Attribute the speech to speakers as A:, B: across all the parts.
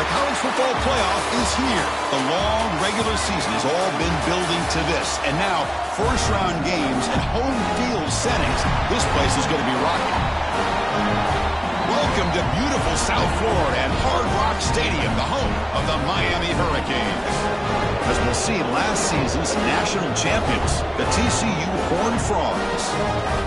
A: The college football playoff is here. The long regular season has all been building to this. And now, first-round games and home field settings. This place is going to be rocking. Welcome to beautiful South Florida and Hard Rock Stadium, the home of the Miami Hurricanes. As we'll see, last season's national champions, the TCU Horned Frogs,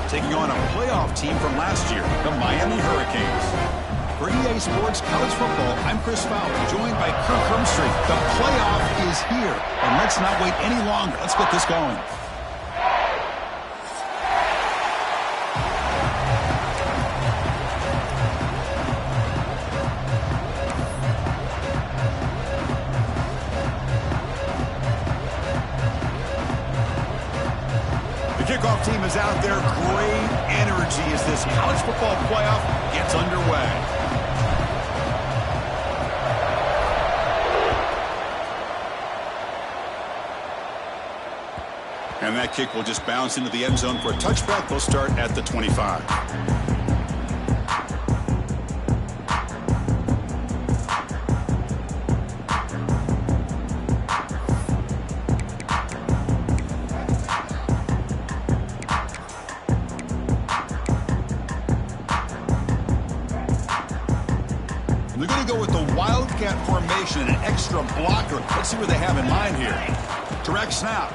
A: taking on a playoff team from last year, the Miami Hurricanes. For EA Sports College Football, I'm Chris Fowler, joined by Kirk Hermstreet. The playoff is here, and let's not wait any longer. Let's get this going. The kickoff team is out there. Great energy as this college football playoff gets underway. And that kick will just bounce into the end zone for a touchback. They'll start at the 25. And they're going to go with the Wildcat formation and an extra blocker. Let's see what they have in mind here. Direct snap.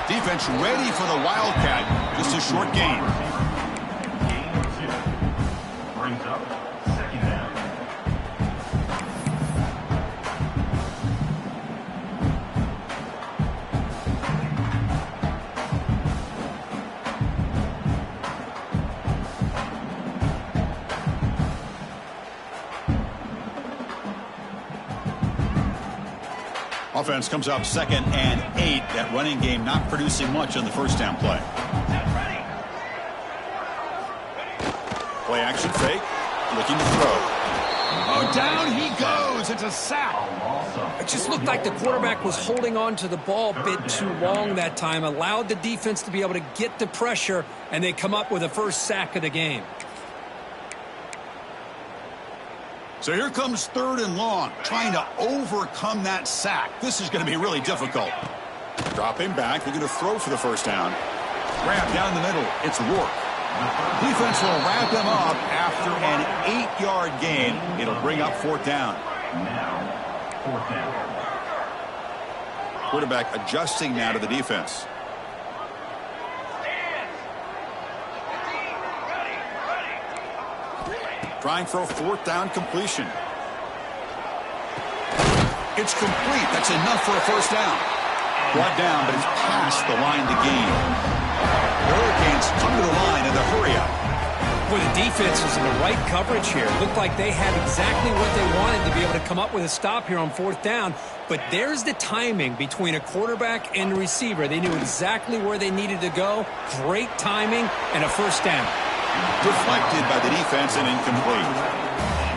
A: Defense ready for the Wildcat. Just a short gain. Brings up second down. Offense comes up 2nd and 8. That running game not producing much on the first down play. Play action fake. Looking to throw. Oh, down he goes. It's a sack.
B: It just looked like the quarterback was holding on to the ball a bit too long that time. Allowed the defense to be able to get the pressure, and they come up with the first sack of the game.
A: So here comes 3rd and long, trying to overcome that sack. This is going to be really difficult. Dropping back, they're going to throw for the first down. Wrap down the middle, it's Rourke. Defense will wrap him up after an 8-yard gain. It'll bring up 4th down. Now, 4th down. Quarterback adjusting now to the defense. Trying for a 4th down completion. It's complete. That's enough for a first down. Brought down, but it's past the line to gain. The Hurricanes come to the line in the hurry-up.
B: Boy, the defense was in the right coverage here. Looked like they had exactly what they wanted to be able to come up with a stop here on 4th down. But there's the timing between a quarterback and a receiver. They knew exactly where they needed to go. Great timing and a first down.
A: Deflected by the defense and incomplete.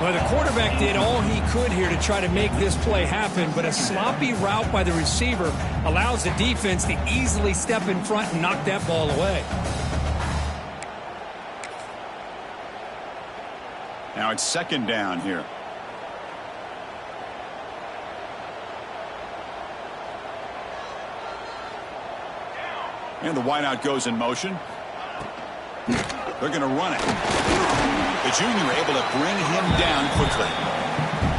B: Well, the quarterback did all he could here to try to make this play happen, but a sloppy route by the receiver allows the defense to easily step in front and knock that ball away.
A: Now it's 2nd down here. And the wideout goes in motion. They're going to run it. The junior able to bring him down quickly.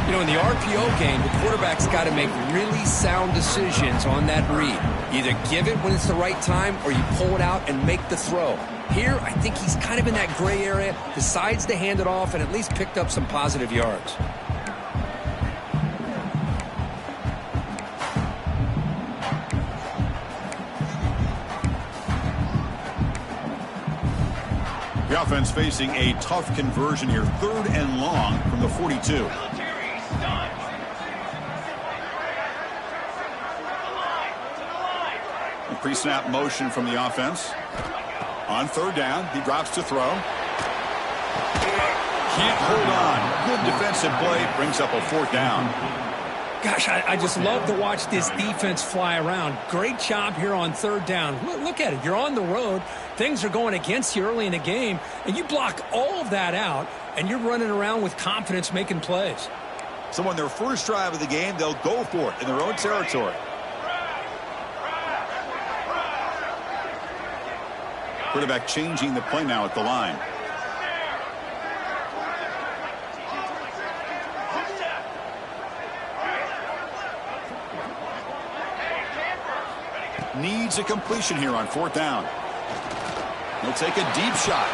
B: You know, in the RPO game, the quarterback's got to make really sound decisions on that read. Either give it when it's the right time or you pull it out and make the throw. Here, I think he's kind of in that gray area, decides to hand it off and at least picked up some positive yards.
A: The offense facing a tough conversion here. 3rd and long from the 42. A pre-snap motion from the offense. On 3rd down, he drops to throw. Can't hold on. Good defensive play. Brings up a 4th down.
B: Gosh, I just love to watch this defense fly around. Great job here on 3rd down. Look at it. You're on the road. Things are going against you early in the game, and you block all of that out, and you're running around with confidence making plays.
A: So on their first drive of the game, they'll go for it in their own territory. Quarterback changing the play now at the line. Needs a completion here on 4th down. He'll take a deep shot.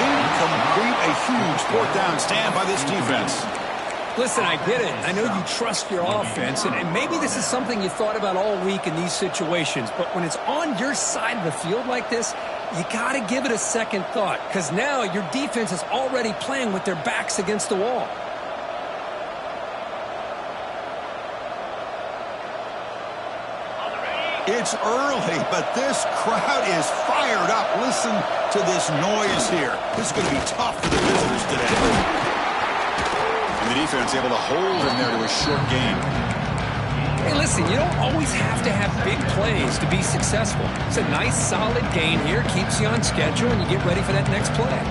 A: Incomplete. A huge 4th down stand by this defense.
B: Listen, I get it. I know you trust your offense, and maybe this is something you thought about all week in these situations, but when it's on your side of the field like this, you got to give it a second thought, because now your defense is already playing with their backs against the wall.
A: It's early, but this crowd is fired up. Listen to this noise here. This is going to be tough for the visitors today. And the defense able to hold him there to a short gain.
B: Hey, listen, you don't always have to have big plays to be successful. It's a nice, solid gain here. Keeps you on schedule, and you get ready for that next play.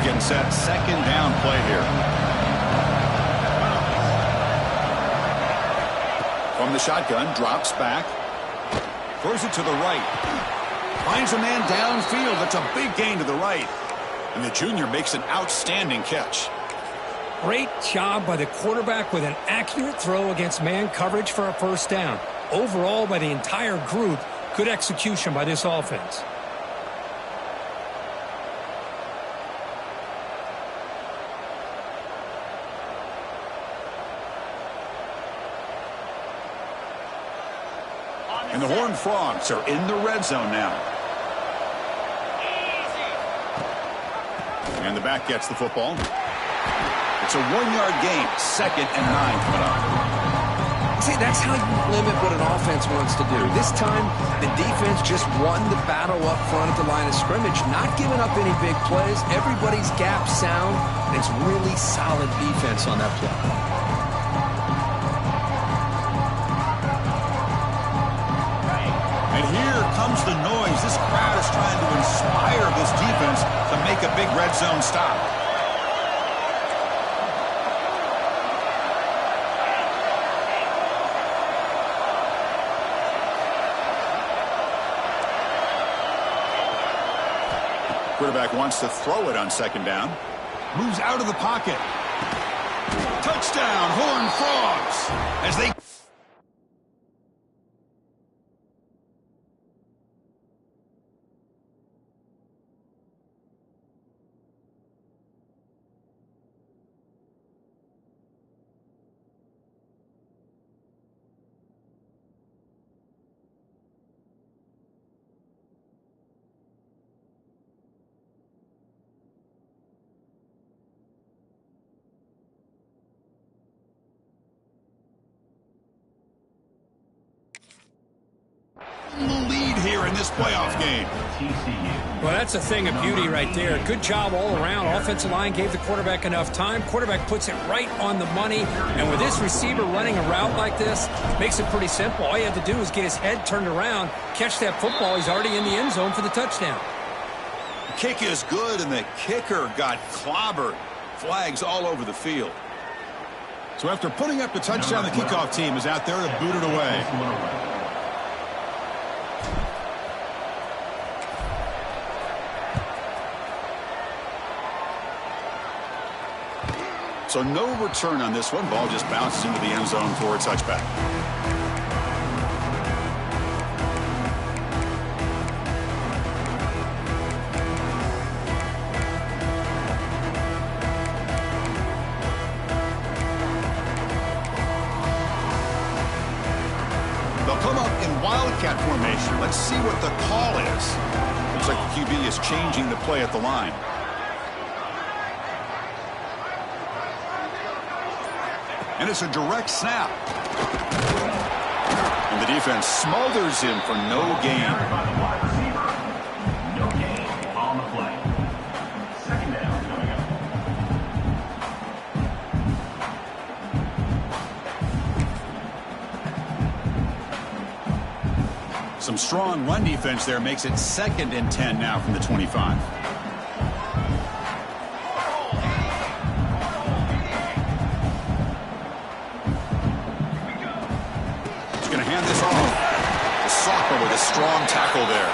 A: Getting set. 2nd down play here. From the shotgun, drops back. Throws it to the right. Finds a man downfield. That's a big gain to the right. And the junior makes an outstanding catch.
B: Great job by the quarterback with an accurate throw against man coverage for a 1st down. Overall, by the entire group, good execution by this offense.
A: And the Horned Frogs are in the red zone now. And the back gets the football. It's a 1-yard gain. 2nd and 9 coming up.
B: See, that's how you limit what an offense wants to do. This time, the defense just won the battle up front at the line of scrimmage, not giving up any big plays. Everybody's gap sound, and it's really solid defense on that play.
A: And here comes the noise. This crowd is trying to inspire this defense to make a big red zone stop. Quarterback wants to throw it on 2nd down. Moves out of the pocket. Touchdown, Horned Frogs, as they... in this playoff game.
B: Well, that's a thing of beauty right there. Good job all around. Offensive line gave the quarterback enough time. Quarterback puts it right on the money. And with this receiver running a route like this, makes it pretty simple. All you have to do is get his head turned around, catch that football. He's already in the end zone for the touchdown.
A: The kick is good, and the kicker got clobbered. Flags all over the field. So after putting up the touchdown, the kickoff team is out there to boot it away. So no return on this one. Ball just bounces into the end zone for a touchback. They'll come up in wildcat formation. Let's see what the call is. Looks like the QB is changing the play at the line. And it's a direct snap. And the defense smothers him for no gain.
C: No gain on the play. Second down coming up.
A: Some strong run defense there makes it 2nd and 10 now from the 25. With a strong tackle there.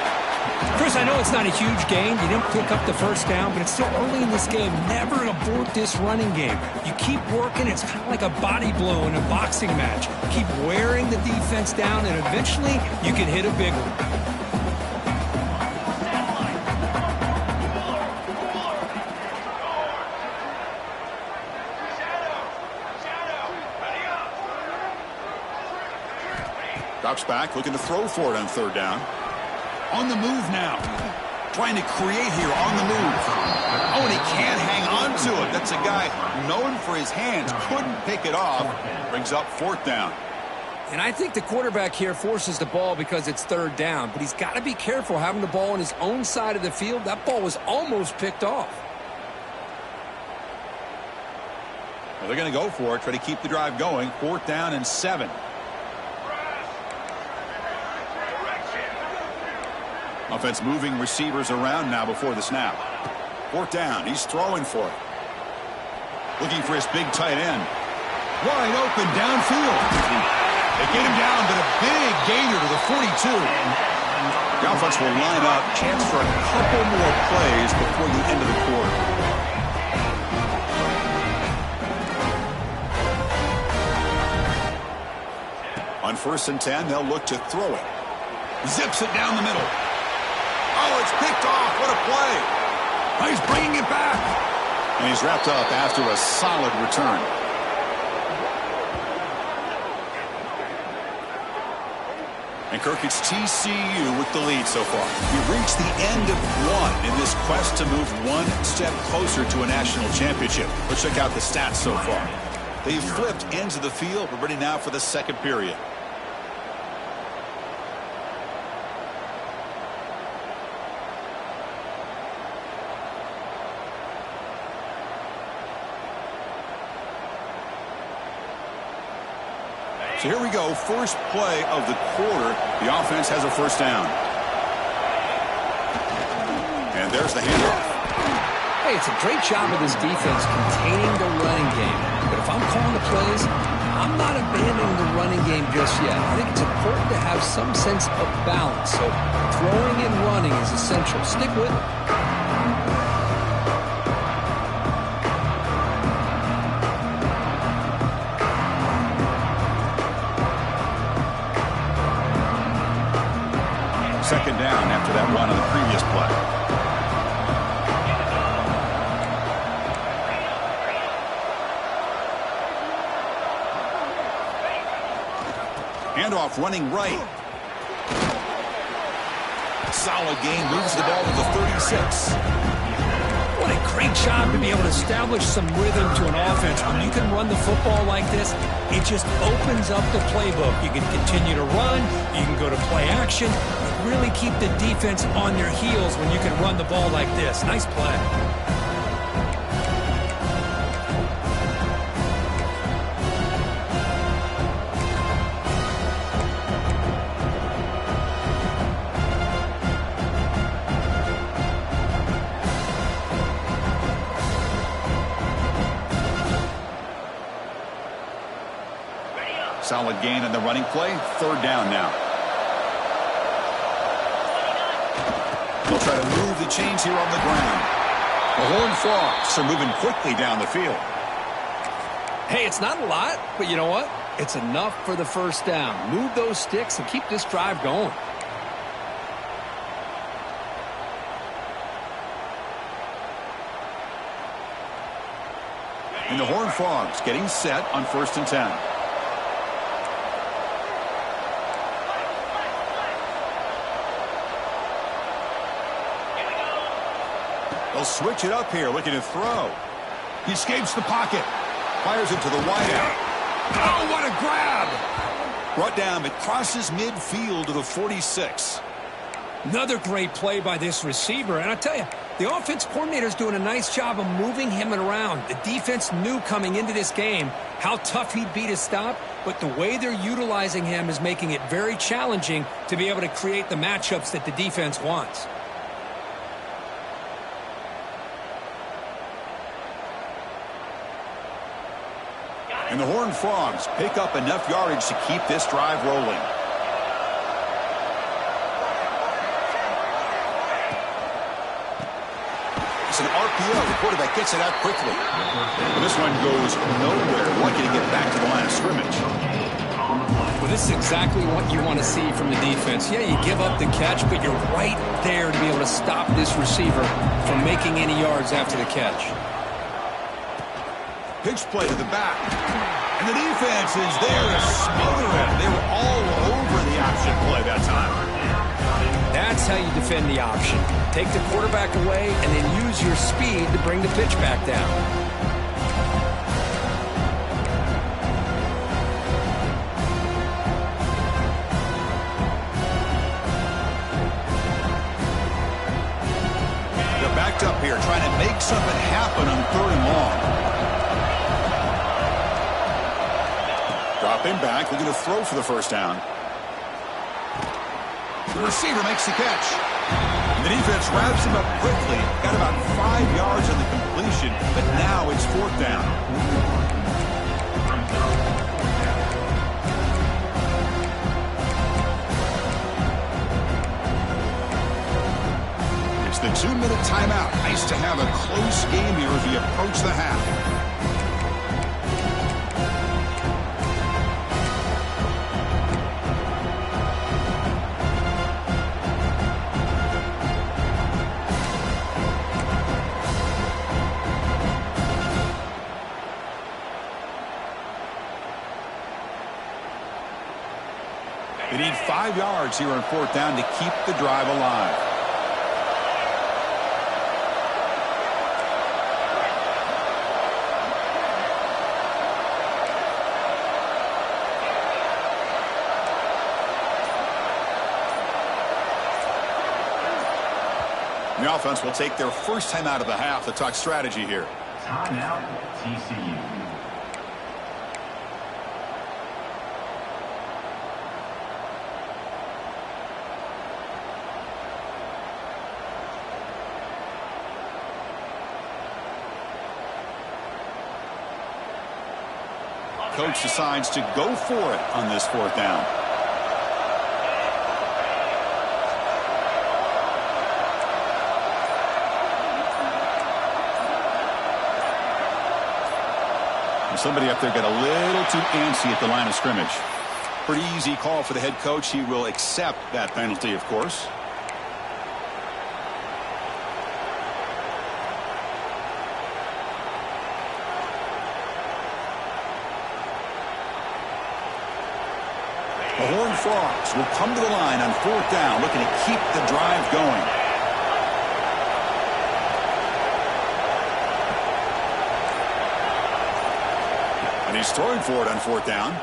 B: Chris, I know it's not a huge gain. You didn't pick up the first down, but it's still early in this game. Never abort this running game. You keep working. It's kind of like a body blow in a boxing match. Keep wearing the defense down, and eventually you can hit a big one.
A: Drops back, looking to throw for it on 3rd down. On the move now. Trying to create here on the move. Oh, and he can't hang on to it. That's a guy known for his hands. Couldn't pick it off. Brings up 4th down.
B: And I think the quarterback here forces the ball because it's 3rd down. But he's got to be careful having the ball on his own side of the field. That ball was almost picked off.
A: Well, they're going to go for it. Try to keep the drive going. 4th down and 7. Offense moving receivers around now before the snap. 4th down. He's throwing for it. Looking for his big tight end. Wide open downfield. They get him down, but a big gainer to the 42. The offense will line up. Chance for a couple more plays before the end of the quarter. On 1st and 10, they'll look to throw it. Zips it down the middle. Oh, it's picked off. What a play. Oh, he's bringing it back. And he's wrapped up after a solid return. And Kirk, it's TCU with the lead so far. We've reached the end of one in this quest to move one step closer to a national championship. Let's check out the stats so far. They've flipped into the field. We're ready now for the 2nd period. So here we go, first play of the quarter. The offense has a 1st down. And there's the handoff.
B: Hey, it's a great job of this defense containing the running game. But if I'm calling the plays, I'm not abandoning the running game just yet. I think it's important to have some sense of balance. So throwing and running is essential. Stick with it.
A: Second down after that run on the previous play. Handoff running right. Solid gain, moves the ball to the 36.
B: What a great job to be able to establish some rhythm to an offense. When you can run the football like this, it just opens up the playbook. You can continue to run. You can go to play action. You really keep the defense on their heels when you can run the ball like this. Nice play.
A: Solid gain in the running play. Third down now. They'll try to move the chains here on the ground. The Horned Frogs are moving quickly down the field.
B: Hey, it's not a lot, but you know what? It's enough for the first down. Move those sticks and keep this drive going.
A: And the Horned Frogs getting set on 1st and 10. They'll switch it up here, looking to throw. He escapes the pocket. Fires it to the wideout. Oh, what a grab! Brought down, but crosses midfield to the 46.
B: Another great play by this receiver. And I tell you, the offense coordinator's doing a nice job of moving him around. The defense knew coming into this game how tough he'd be to stop, but the way they're utilizing him is making it very challenging to be able to create the matchups that the defense wants.
A: And the Horned Frogs pick up enough yardage to keep this drive rolling. It's an RPO. The quarterback gets it out quickly. This one goes nowhere. Lucky to get back to the line of scrimmage.
B: Well, this is exactly what you want to see from the defense. Yeah, you give up the catch, but you're right there to be able to stop this receiver from making any yards after the catch.
A: Pitch play to the back. And the defense is there to smother him. They were all over the option play that time.
B: That's how you defend the option. Take the quarterback away and then use your speed to bring the pitch back down.
A: They're backed up here trying to make something happen on 3rd and long. Dropping back, looking to throw for the first down. The receiver makes the catch. And the defense wraps him up quickly. Got about 5 yards on the completion, but now it's 4th down. It's the 2-minute timeout. Nice to have a close game here as we approach the half. They need 5 yards here on 4th down to keep the drive alive. The offense will take their first time out of the half to talk strategy here.
C: Timeout, TCU.
A: Coach decides to go for it on this 4th down. And somebody up there got a little too antsy at the line of scrimmage. Pretty easy call for the head coach. He will accept that penalty, of course. The Horned Frogs will come to the line on 4th down, looking to keep the drive going. he's throwing for it on 4th down.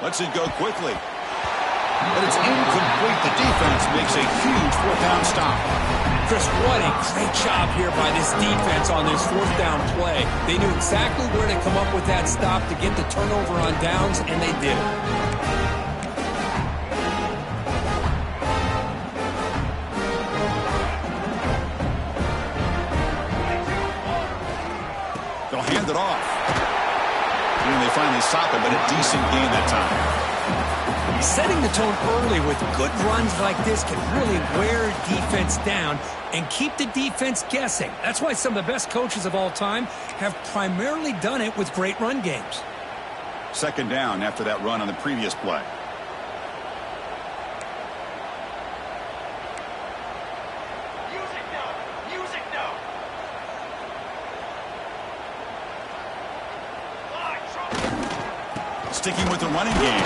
A: Lets it go quickly. But it's incomplete. The defense makes a huge 4th down stop.
B: Chris, what a great job here by this defense on this 4th down play. They knew exactly where to come up with that stop to get the turnover on downs, and they did it.
A: They'll hand it off. And they finally stop it, but a decent gain that time.
B: Setting the tone early with good runs like this can really wear defense down and keep the defense guessing. That's why some of the best coaches of all time have primarily done it with great run games.
A: 2nd down after that run on the previous play. Sticking with the running game.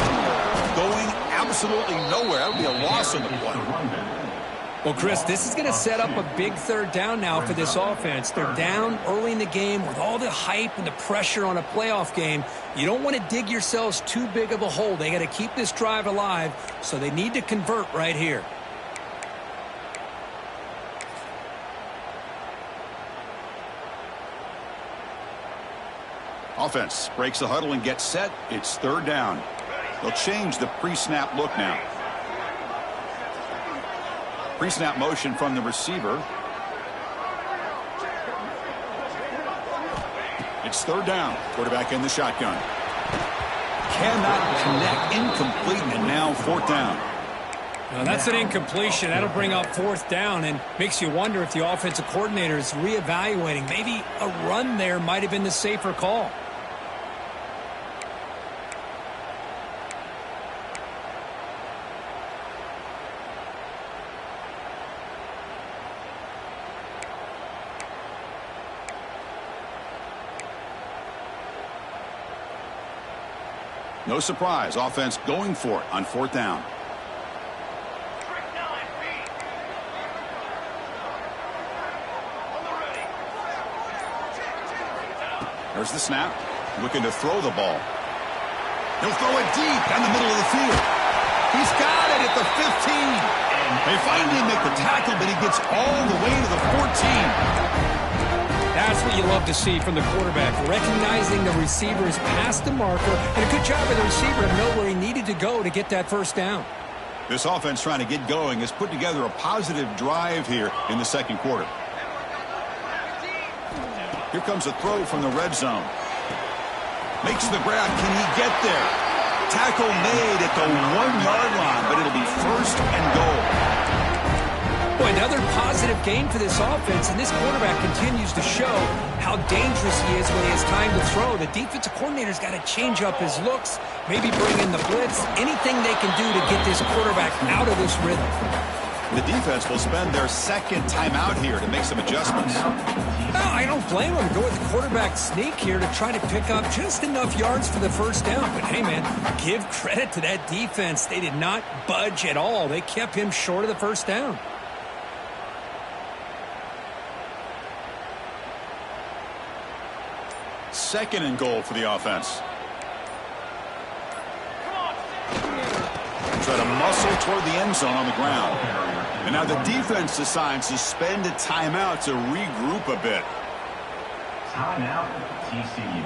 A: Going absolutely nowhere. That would be a loss on the play.
B: Well, Chris, this is going to set up a big 3rd down now for this offense. They're down early in the game with all the hype and the pressure on a playoff game. You don't want to dig yourselves too big of a hole. They got to keep this drive alive, so they need to convert right here.
A: Offense breaks the huddle and gets set. It's 3rd down. They'll change the pre-snap look now. Pre-snap motion from the receiver. It's 3rd down. Quarterback in the shotgun. Cannot connect. Incomplete, and now 4th down.
B: Now that's an incompletion. That'll bring up 4th down and makes you wonder if the offensive coordinator is reevaluating. Maybe a run there might have been the safer call.
A: No surprise. Offense going for it on 4th down. There's the snap. Looking to throw the ball. He'll throw it deep down the middle of the field. He's got it at the 15. They finally make the tackle, but he gets all the way to the 14.
B: That's what you love to see from the quarterback, recognizing the receiver is past the marker, and a good job of the receiver to know where he needed to go to get that 1st down.
A: This offense trying to get going has put together a positive drive here in the 2nd quarter. Here comes a throw from the red zone. Makes the grab. Can he get there? Tackle made at the 1-yard line, but it'll be 1st and goal.
B: Boy, another positive game for this offense, and this quarterback continues to show how dangerous he is when he has time to throw. The defensive coordinator's got to change up his looks, maybe bring in the blitz, anything they can do to get this quarterback out of this rhythm.
A: The defense will spend their 2nd timeout here to make some adjustments.
B: No, I don't blame them. Go with the quarterback sneak here to try to pick up just enough yards for the 1st down. But, hey, man, give credit to that defense. They did not budge at all. They kept him short of the 1st down.
A: Second and goal for the offense. Try to muscle toward the end zone on the ground. And now the defense decides to spend a timeout to regroup a bit.
C: Timeout, TCU.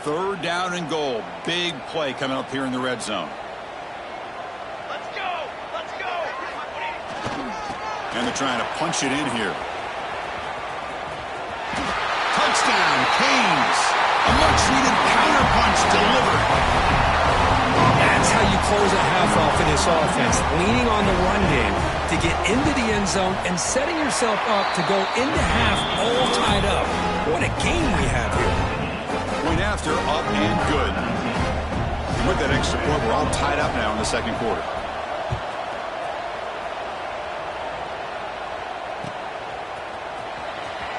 A: Third down and goal. Big play coming up here in the red zone.
C: Let's go! Let's go!
A: And they're trying to punch it in here. Touchdown, Canes. A much-needed counterpunch delivered.
B: That's how you close a half off in this offense, leaning on the run game to get into the end zone and setting yourself up to go into half all tied up. What a game we have here.
A: Point after, up and good. And with that extra point, we're all tied up now in the second quarter.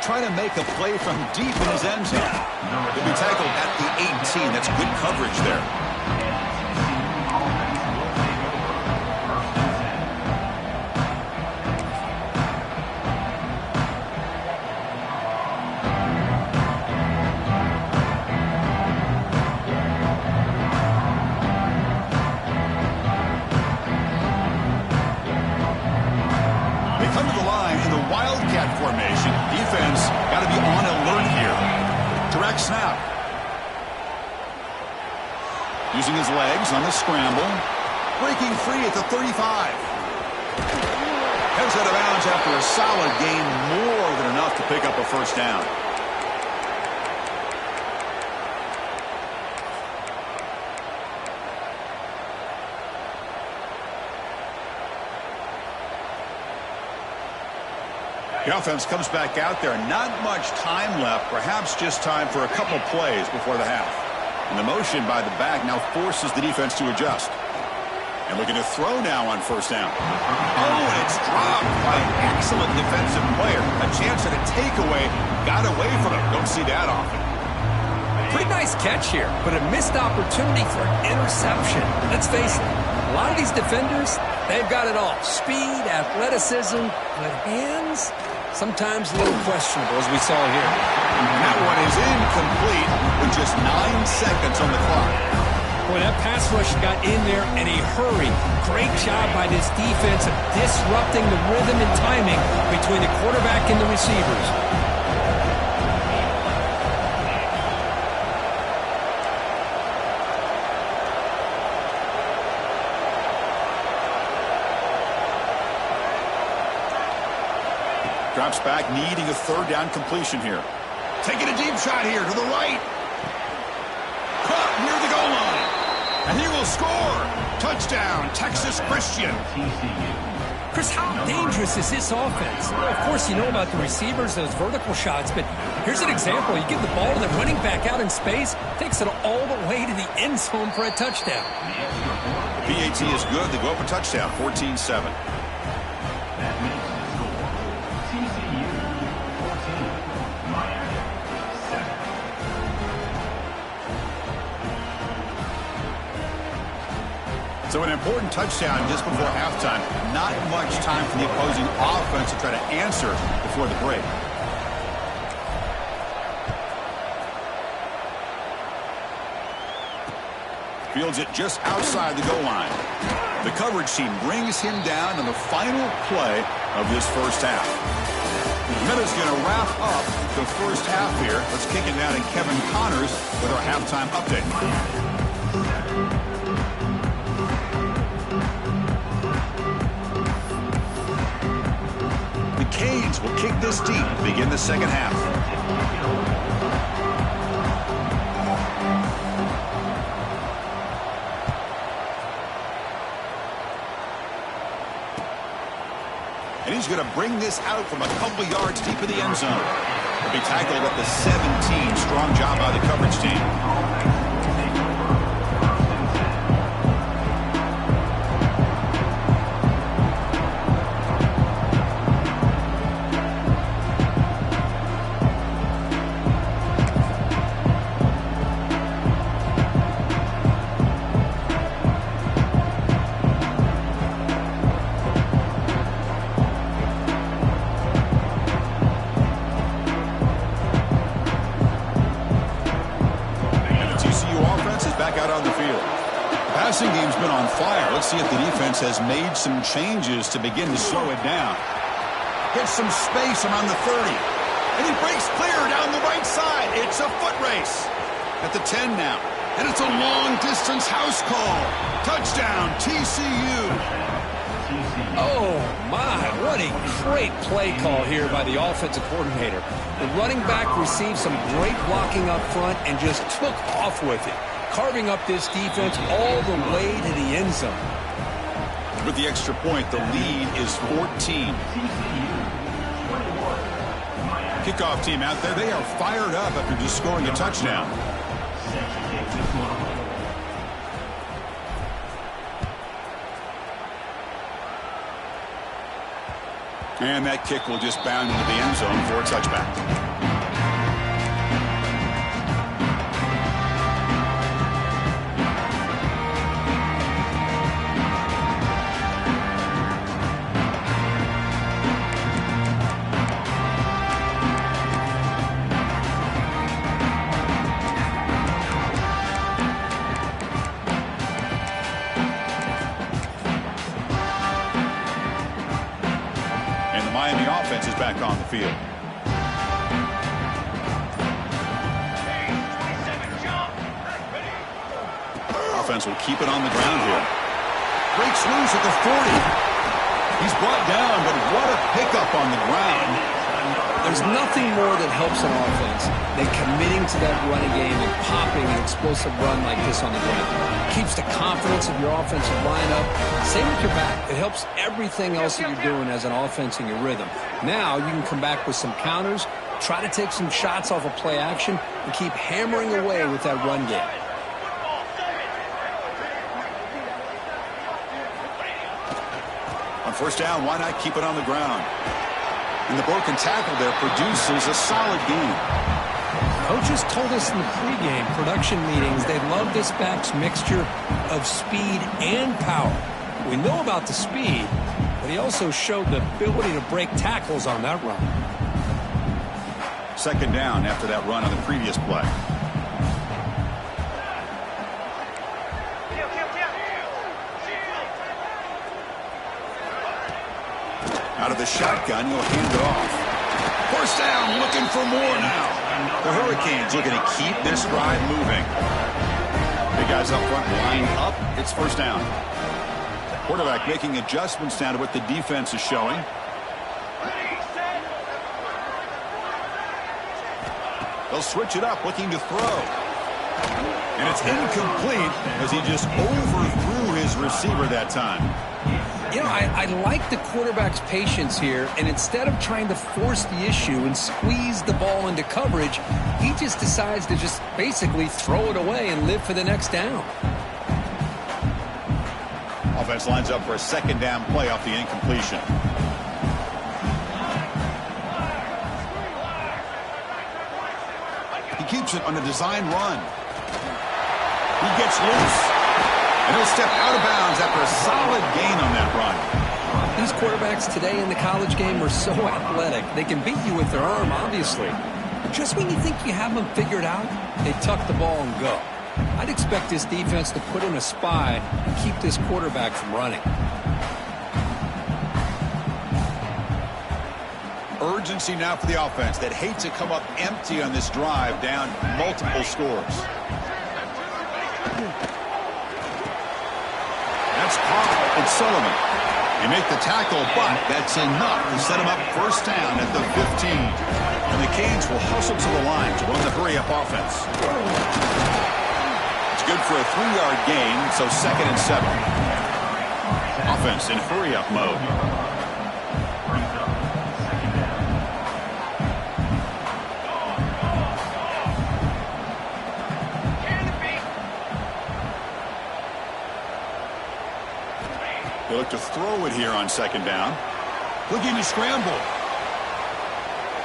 A: Trying to make a play from deep in his end zone. He'll be tackled at the 18. That's good coverage there. Using his legs on the scramble. Breaking free at the 35. Heads out of bounds after a solid gain, more than enough to pick up a first down. The offense comes back out there. Not much time left. Perhaps just time for a couple plays before the half. And the motion by the back now forces the defense to adjust. And looking to throw now on first down. Oh, and it's dropped by an excellent defensive player. A chance at a takeaway. Got away from it. Don't see that often.
B: Pretty nice catch here, but a missed opportunity for an interception. Let's face it, a lot of these defenders, they've got it all. Speed, athleticism, but hands, sometimes a little questionable, as we saw here.
A: And that one is incomplete with just 9 seconds on the clock.
B: Boy, that pass rush got in there in a hurry. Great job by this defense of disrupting the rhythm and timing between the quarterback and the receivers.
A: Drops back, needing a third down completion here. Taking a deep shot here to the right. Caught near the goal line. And he will score. Touchdown, Texas Christian.
B: Chris, how dangerous is this offense? Well, of course, you know about the receivers, those vertical shots, but here's an example. You give the ball to the running back out in space, takes it all the way to the end zone for a touchdown.
A: The PAT is good. They go up a touchdown, 14-7. So an important touchdown just before halftime. Not much time for the opposing offense to try to answer before the break. Fields it just outside the goal line. The coverage team brings him down on the final play of this first half. Minutes going to wrap up the first half here. Let's kick it down to Kevin Connors with our halftime update. The Canes will kick this deep to begin the second half. And he's going to bring this out from a couple yards deep in the end zone. He'll be tackled at the 17. Strong job by the coverage team. Passing game's been on fire. Let's see if the defense has made some changes to begin to slow it down. Gets some space around the 30. And he breaks clear down the right side. It's a foot race. At the 10 now. And it's a long-distance house call. Touchdown, TCU.
B: Oh, my. What a great play call here by the offensive coordinator. The running back received some great blocking up front and just took off with it, carving up this defense all the way to the end zone.
A: With the extra point, the lead is 14. Kickoff team out there, they are fired up after just scoring a touchdown. And that kick will just bound into the end zone for a touchback. Is back on the field. A offense will keep it on the ground here. Breaks loose at the 40. He's brought down, but what a pickup on the ground.
B: There's nothing more that helps an offense than committing to that running game and popping an explosive run like this on the ground. It keeps the confidence of your offensive lineup. Same with your back. It helps everything else that you're doing as an offense in your rhythm. Now you can come back with some counters, try to take some shots off of play action, and keep hammering away with that run game.
A: On first down, why not keep it on the ground? And the broken tackle there produces a solid gain.
B: Coaches told us in the pregame production meetings they love this back's mixture of speed and power. We know about the speed, but he also showed the ability to break tackles on that run.
A: Second down after that run on the previous play. Out of the shotgun, he'll hand it off. First down, looking for more now. The Hurricanes looking to keep this drive moving. Big guys up front line up. It's first down. Quarterback making adjustments down to what the defense is showing. They'll switch it up, looking to throw. And it's incomplete as he just overthrew his receiver that time.
B: You know, I like the quarterback's patience here, and instead of trying to force the issue and squeeze the ball into coverage, he just decides to just basically throw it away and live for the next down.
A: Offense lines up for a second down play off the incompletion. He keeps it on a design run. He gets loose. And he'll step out of bounds after a solid gain on that run.
B: These quarterbacks today in the college game are so athletic. They can beat you with their arm, obviously. But just when you think you have them figured out, they tuck the ball and go. I'd expect this defense to put in a spy and keep this quarterback from running.
A: Urgency now for the offense that hates to come up empty on this drive, down multiple scores. That's Carl and Sullivan. They make the tackle, but that's enough to set him up first down at the 15. And the Canes will hustle to the line to run the hurry-up offense. It's good for a 3-yard gain, so 2nd and 7. Offense in hurry-up mode. They look to throw it here on second down. Looking to scramble.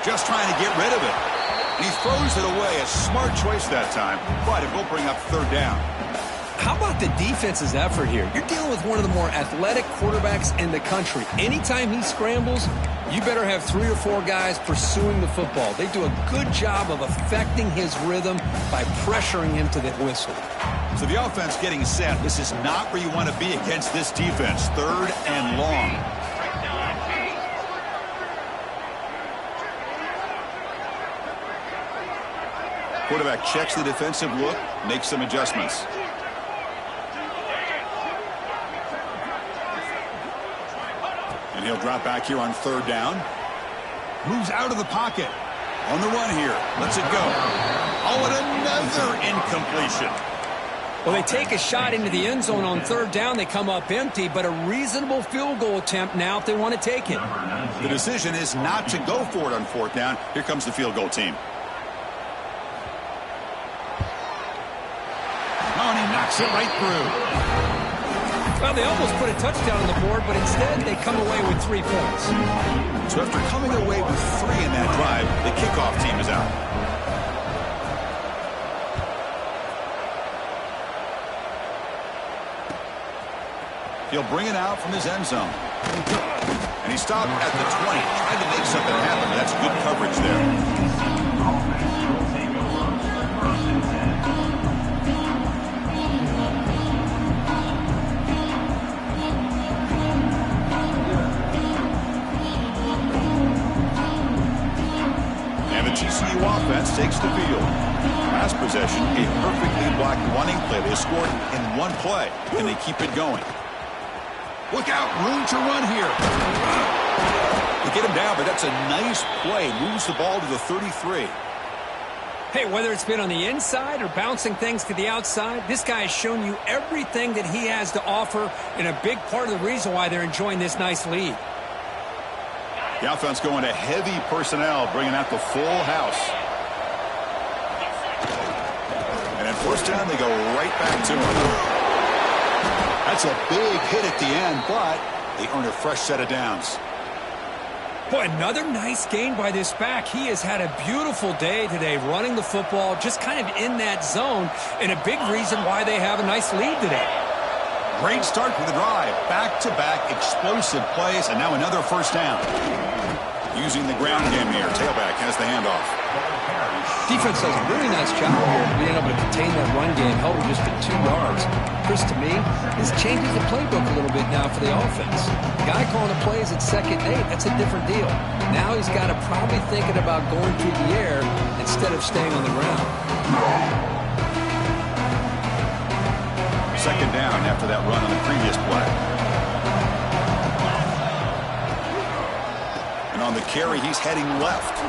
A: Just trying to get rid of it. And he throws it away. A smart choice that time, but it will bring up third down.
B: How about the defense's effort here? You're dealing with one of the more athletic quarterbacks in the country. Anytime he scrambles, you better have 3 or 4 guys pursuing the football. They do a good job of affecting his rhythm by pressuring him to the whistle.
A: So the offense getting set. This is not where you want to be against this defense. 3rd and long. Quarterback checks the defensive look, makes some adjustments. And he'll drop back here on 3rd down. Moves out of the pocket. On the run here. Lets it go. Oh, and another incompletion.
B: Well, they take a shot into the end zone on 3rd down. They come up empty, but a reasonable field goal attempt now if they want to take it.
A: The decision is not to go for it on 4th down. Here comes the field goal team. Oh, and he knocks it right through.
B: Well, they almost put a touchdown on the board, but instead they come away with 3 points.
A: So after coming away with 3 in that drive, the kickoff team is out. He'll bring it out from his end zone. And he stopped at the 20, trying to make something happen. That's good coverage there. And the TCU offense takes the field. Last possession, a perfectly blocked running play. They was scored in one play, and they keep it going. Look out, room to run here. They get him down, but that's a nice play. Moves the ball to the 33.
B: Hey, whether it's been on the inside or bouncing things to the outside, this guy has shown you everything that he has to offer, and a big part of the reason why they're enjoying this nice lead.
A: The offense going to heavy personnel, bringing out the full house. And at first down, they go right back to him. That's a big hit at the end, but they earn a fresh set of downs.
B: Boy, another nice gain by this back. He has had a beautiful day today running the football, just kind of in that zone, and a big reason why they have a nice lead today.
A: Great start for the drive. Back-to-back explosive plays, and now another first down. Using the ground game here. Tailback has the handoff.
B: Defense does a really nice job here of being able to contain that run game, held him just at 2 yards. Chris, to me, this changes the playbook a little bit now for the offense. The guy calling the plays at 2nd and 8, that's a different deal. Now he's got to probably thinking about going through the air instead of staying on the ground.
A: 2nd down after that run on the previous play. And on the carry, he's heading left,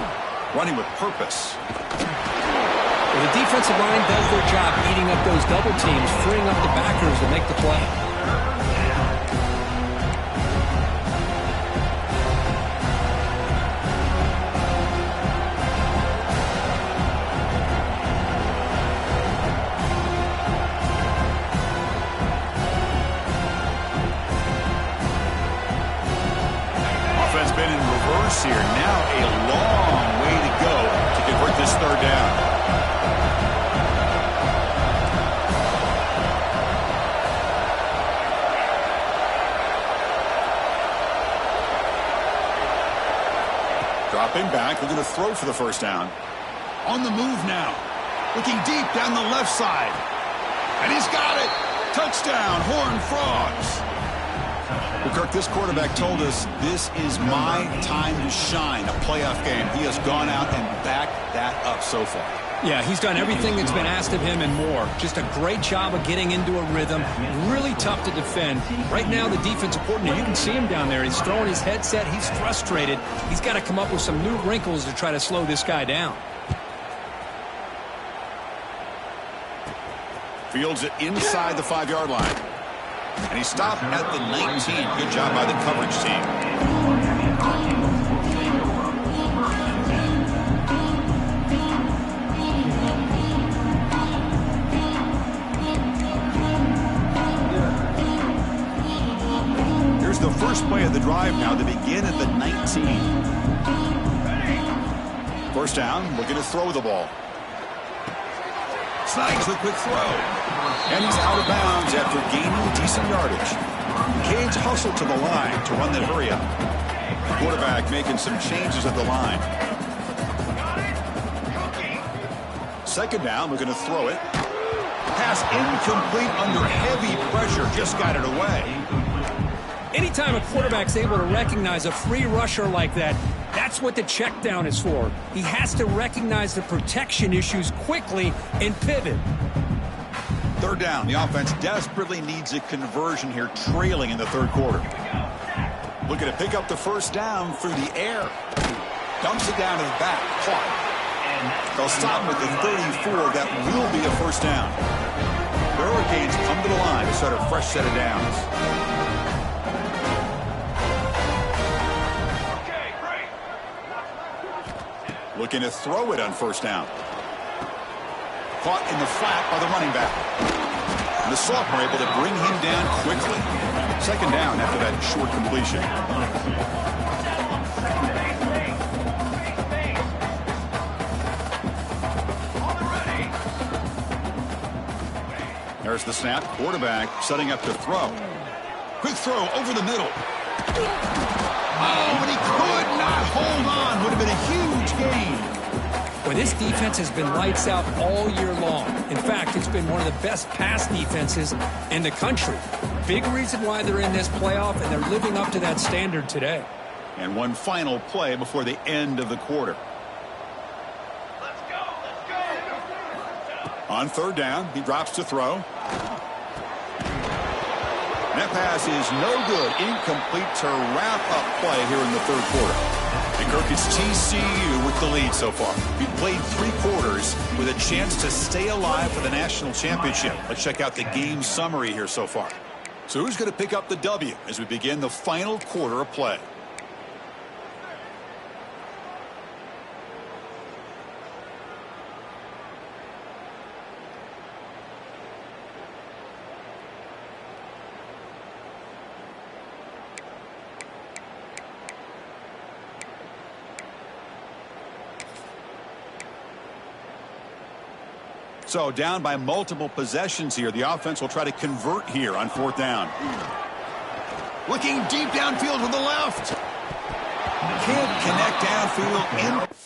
A: running with purpose.
B: Well, the defensive line does their job eating up those double teams, freeing up the backers to make the play.
A: Offense been in reverse here. Now a long way to go to convert this 3rd down. Dropping back, looking to throw for the first down. On the move now. Looking deep down the left side. And he's got it. Touchdown, Horned Frogs. Well, Kirk, this quarterback told us this is my time to shine, a playoff game. He has gone out and backed that up so far.
B: Yeah, he's done everything that's been asked of him and more. Just a great job of getting into a rhythm. Really tough to defend. Right now, the defensive coordinator, you can see him down there. He's throwing his headset. He's frustrated. He's got to come up with some new wrinkles to try to slow this guy down.
A: Fields it inside the 5-yard line. And he stopped at the 19. Good job by the coverage team. Here's the first play of the drive now to begin at the 19. First down, looking to throw the ball. Snags the quick throw. And he's out of bounds after gaining decent yardage. Cage hustled to the line to run that hurry up. Quarterback making some changes at the line. 2nd down, looking to throw it. Pass incomplete under heavy pressure, just got it away.
B: Anytime a quarterback's able to recognize a free rusher like that, that's what the check down is for. He has to recognize the protection issues quickly and pivot.
A: 3rd down. The offense desperately needs a conversion here, trailing in the 3rd quarter. Looking to pick up the first down through the air. Dumps it down to the back. Caught. They'll stop with the 34. That will be a first down. The Hurricanes come to the line to start a fresh set of downs. Looking to throw it on first down. Caught in the flat by the running back. And the sophomore able to bring him down quickly. 2nd down after that short completion. There's the snap. Quarterback setting up to throw. Quick throw over the middle. Oh, but he could not hold on. Would have been a huge gain.
B: Well, this defense has been lights out all year long. In fact, it's been one of the best pass defenses in the country. Big reason why they're in this playoff, and they're living up to that standard today.
A: And one final play before the end of the quarter.
C: Let's go.
A: On 3rd down, he drops to throw. That pass is no good. Incomplete to wrap up play here in the third quarter. And Kirk, it's TCU with the lead so far. We played 3 quarters with a chance to stay alive for the national championship. Let's check out the game summary here so far. So who's going to pick up the W as we begin the final quarter of play? So down by multiple possessions here. The offense will try to convert here on 4th down. Looking deep downfield to the left. Can't connect downfield in.